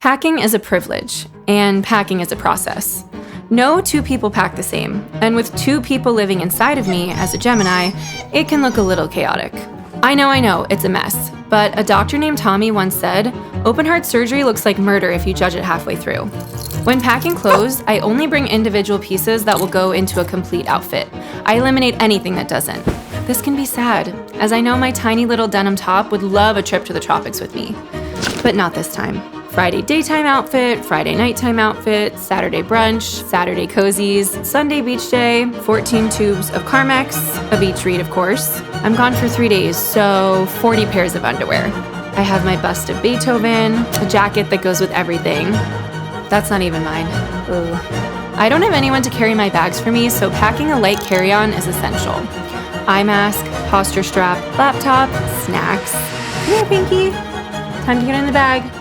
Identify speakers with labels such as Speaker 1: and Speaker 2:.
Speaker 1: Packing is a privilege, and packing is a process. No two people pack the same, and with two people living inside of me as a Gemini, it can look a little chaotic. I know, it's a mess, but a doctor named Tommy once said, open heart surgery looks like murder if you judge it halfway through. When packing clothes, I only bring individual pieces that will go into a complete outfit. I eliminate anything that doesn't. This can be sad, as I know my tiny little denim top would love a trip to the tropics with me. But not this time. Friday daytime outfit, Friday nighttime outfit, Saturday brunch, Saturday cozies, Sunday beach day, 14 tubes of Carmex, a beach read of course. I'm gone for 3 days, so 40 pairs of underwear. I have my bust of Beethoven, a jacket that goes with everything. That's not even mine. Ooh. I don't have anyone to carry my bags for me, so packing a light carry-on is essential. Eye mask, posture strap, laptop, snacks. Come here, Pinky. Time to get in the bag.